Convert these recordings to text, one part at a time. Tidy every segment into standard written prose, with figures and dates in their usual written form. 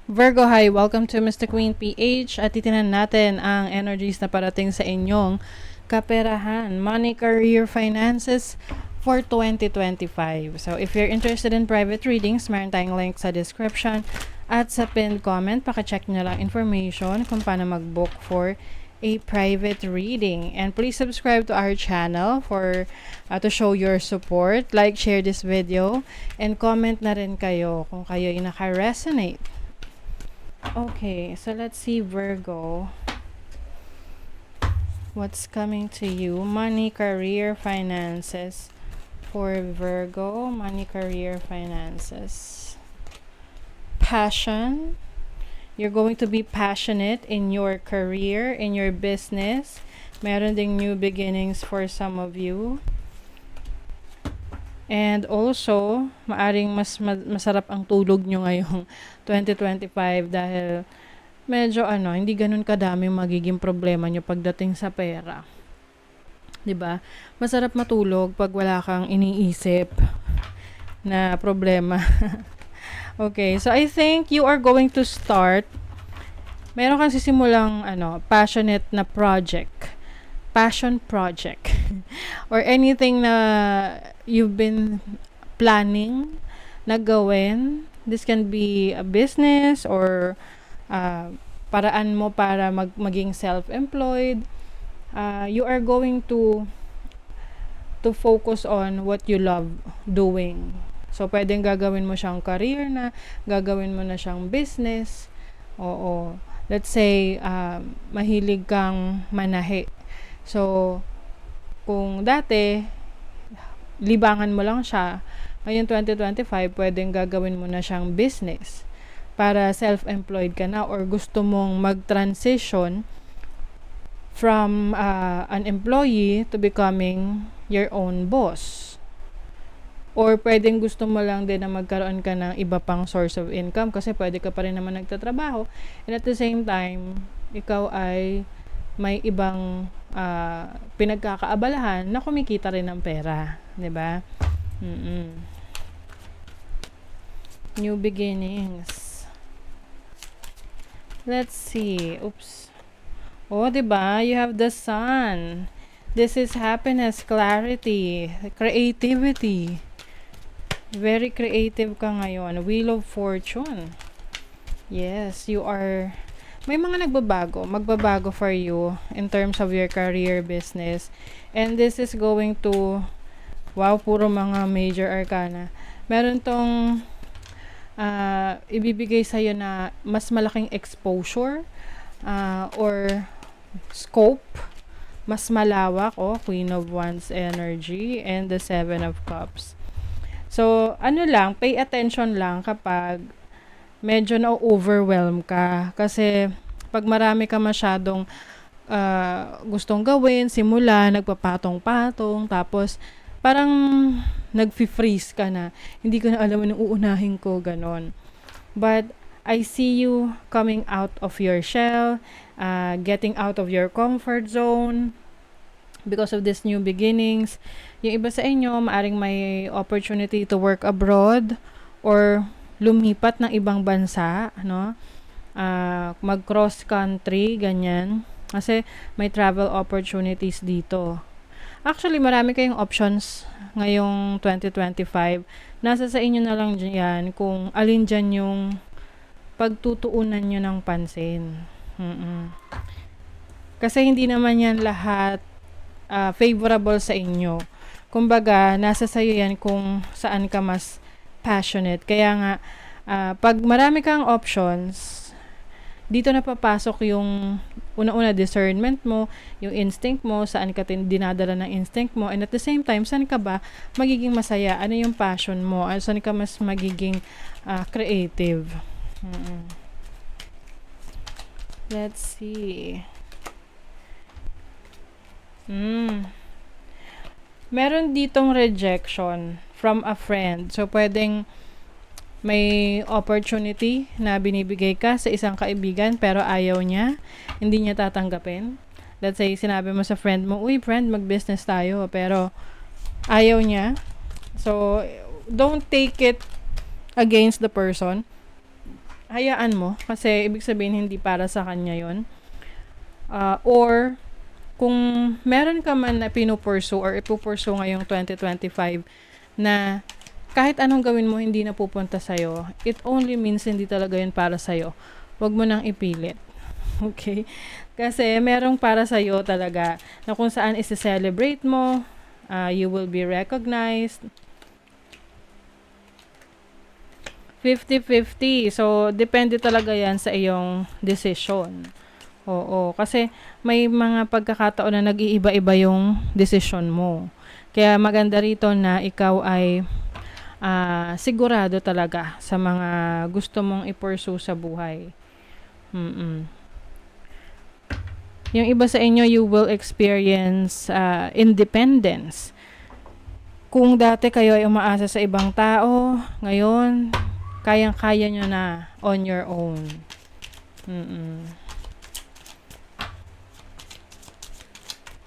Virgo, hi! Welcome to Mr. Queen PH at titinan natin ang energies na parating sa inyong kaperahan, money, career, finances for 2025. So, if you're interested in private readings, meron tayong link sa description at sa pinned comment. Paka-check nyo lang information kung paano mag-book for a private reading. And please subscribe to our channel for to show your support. Like, share this video, and comment na rin kayo kung kayo ay naka-resonate. Okay, so let's see, Virgo. What's coming to you? Money, career, finances. For Virgo, money, career, finances. Passion. You're going to be passionate in your career, in your business. Meron ding new beginnings for some of you. And also, maaring masarap ang tulog nyo ngayong 2025 dahil medyo hindi ganun kadami magiging problema nyo pagdating sa pera. 'Di ba? Masarap matulog pag wala kang iniisip na problema. Okay, so I think you are going to start. Meron kang sisimulang passionate na project. Passion project. Or anything na you've been planning na gawin. This can be a business or paraan mo para maging self-employed. You are going to focus on what you love doing. So, pwedeng gagawin mo siyang career na, gagawin mo na siyang business. Oo. Let's say, mahilig kang manahe. So, kung dati, libangan mo lang siya, ngayon 2025, pwedeng gagawin mo na siyang business para self-employed ka na or gusto mong mag-transition from an employee to becoming your own boss. Or pwedeng gusto mo lang din na magkaroon ka ng iba pang source of income kasi pwede ka pa rin naman nagtatrabaho and at the same time, ikaw ay may ibang pinagkakaabalahan na kumikita rin ng pera, 'di ba? New beginnings. Let's see. Oops. Oh, 'di ba? You have the sun. This is happiness, clarity, creativity. Very creative ka ngayon. Wheel of Fortune. Yes, you are. May mga magbabago for you in terms of your career, business. And this is going to, wow, puro mga major arcana. Meron tong ibibigay sa'yo na mas malaking exposure or scope, mas malawak. Queen of Wands energy and the Seven of Cups. So, pay attention lang kapag medyo na-overwhelm ka. Kasi, pag marami ka masyadong gustong gawin, simula, nagpapatong-patong, tapos, parang nag-freeze ka na. Hindi ko na alam anong uunahin ko, ganon. But, I see you coming out of your shell, getting out of your comfort zone, because of this new beginnings. Yung iba sa inyo, maaring may opportunity to work abroad, or lumipat ng ibang bansa, mag-cross country, ganyan. Kasi may travel opportunities dito. Actually, marami kayong options ngayong 2025. Nasa sa inyo na lang dyan kung alin dyan yung pagtutuunan nyo ng pansin. Kasi hindi naman yan lahat favorable sa inyo. Kumbaga, nasa sayo yan kung saan ka mas passionate. Kaya nga, pag marami kang options, dito na papasok yung una-una discernment mo, yung instinct mo, saan ka dinadala ng instinct mo, and at the same time, saan ka ba magiging masaya? Ano yung passion mo? Saan ka mas magiging creative? Let's see. Meron ditong rejection from a friend. So, pwedeng may opportunity na binibigay ka sa isang kaibigan pero ayaw niya, hindi niya tatanggapin. Let's say, sinabi mo sa friend mo, uy friend, mag-business tayo, pero ayaw niya. So, don't take it against the person. hayaan mo kasi ibig sabihin hindi para sa kanya yon. Or kung meron ka man na pinupursue or ipupursu ngayong 2025 na kahit anong gawin mo hindi na pupunta sa'yo, it only means hindi talaga yun para sa'yo. Huwag mo nang ipilit. Okay? Kasi merong para sa'yo talaga na kung saan isi-celebrate mo, you will be recognized. 50-50. So, depende talaga yan sa iyong decision. Oo, kasi may mga pagkakataon na nag-iiba-iba yung decision mo. Kaya maganda rito na ikaw ay sigurado talaga sa mga gusto mong i-pursue sa buhay. Yung iba sa inyo, you will experience independence. Kung dati kayo ay umaasa sa ibang tao, ngayon, kayang-kaya nyo na on your own.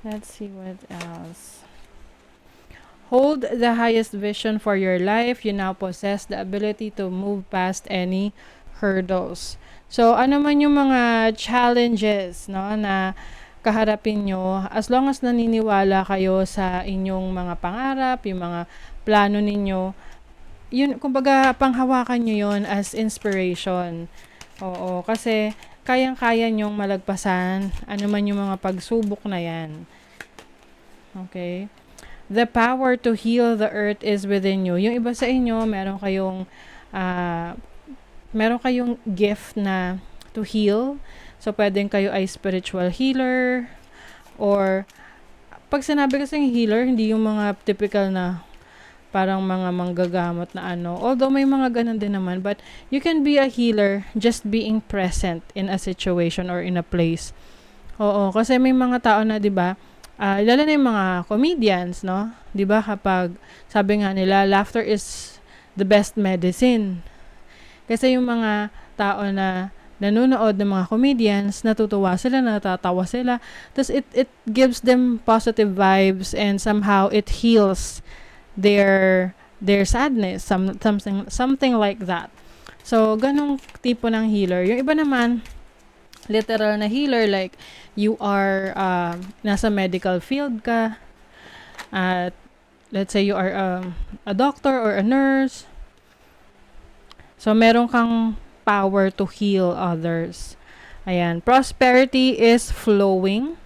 Let's see what else. Hold the highest vision for your life. You now possess the ability to move past any hurdles. So, ano man yung mga challenges, no, na kaharapin nyo, as long as naniniwala kayo sa inyong mga pangarap, yung mga plano ninyo, yun, kumbaga, panghawakan nyo yun as inspiration. Oo, kasi kayang-kaya nyong malagpasan ano man yung mga pagsubok na yan. Okay? The power to heal the earth is within you. Yung iba sa inyo, meron kayong gift na to heal. So, pwedeng kayo ay spiritual healer, or pag sinabi kasing healer, hindi yung mga typical na parang mga manggagamot na ano. Although may mga ganun din naman, but you can be a healer just being present in a situation or in a place. Oo, kasi may mga tao na, 'di ba? Lalo na yung mga comedians, no? 'Di ba, kapag sabi nga nila, laughter is the best medicine. Kasi yung mga tao na nanonood ng mga comedians, natutuwa sila, natatawa sila. Tapos it gives them positive vibes, and somehow it heals their sadness, something like that. So, ganong tipo ng healer. Yung iba naman, literal na healer, like you are nasa medical field ka, at let's say you are a doctor or a nurse. So, meron kang power to heal others. Ayan. Prosperity is flowing.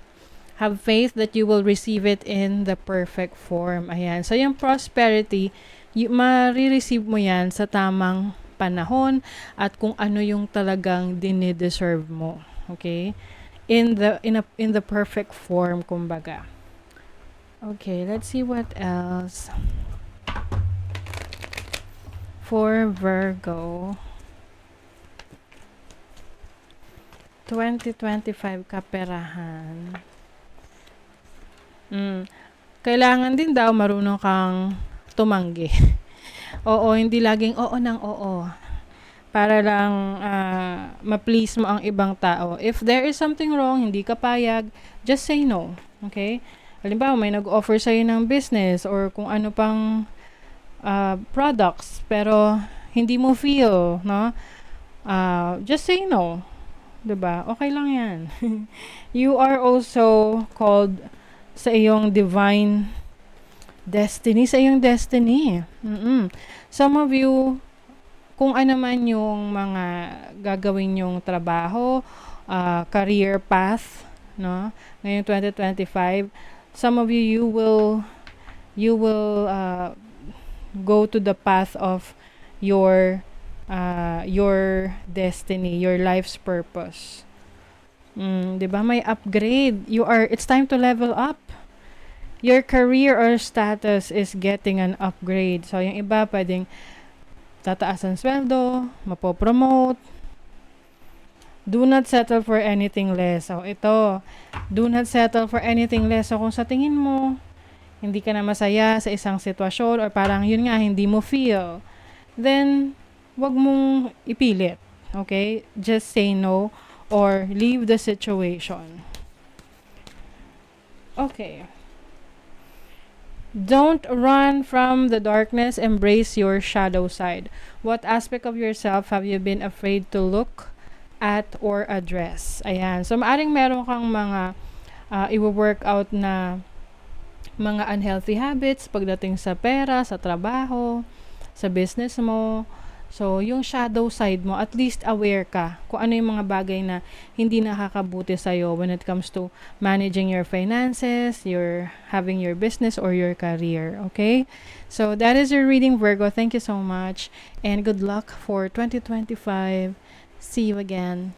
Have faith that you will receive it in the perfect form. Ayan. So, yung prosperity, marireceive mo yan sa tamang panahon at kung ano yung talagang dinideserve mo. Okay? In the perfect form, kumbaga. Okay, let's see what else. For Virgo, 2025 kaperahan. Kailangan din daw marunong kang tumanggi. Oo, hindi laging oo ng oo. Para lang ma-please mo ang ibang tao. If there is something wrong, hindi ka payag, just say no. Okay? Halimbawa, may nag-offer sa'yo ng business or kung ano pang products, pero hindi mo feel, no? Just say no. 'Di ba? Okay lang yan. You are also called sa iyong divine destiny, sa iyong destiny. Some of you, kung ano man yung mga gagawin yung trabaho, career path, no? Ngayong 2025, some of you, you will go to the path of your destiny, your life's purpose. 'Di ba? May upgrade. It's time to level up. Your career or status is getting an upgrade. So, yung iba pwedeng tataas ang sweldo, mapopromote. Do not settle for anything less. So, ito, do not settle for anything less. So, kung sa tingin mo, hindi ka na masaya sa isang sitwasyon or parang yun nga, hindi mo feel, then, wag mong ipilit. Okay? Just say no or leave the situation. Okay. Don't run from the darkness, embrace your shadow side. What aspect of yourself have you been afraid to look at or address? Ayan. So, maaring meron kang mga i-workout na mga unhealthy habits pagdating sa pera, sa trabaho, sa business mo. So, yung shadow side mo, at least aware ka kung ano yung mga bagay na hindi nakakabuti sa'yo when it comes to managing your finances, your having your business or your career. Okay? So, that is your reading, Virgo. Thank you so much and good luck for 2025. See you again.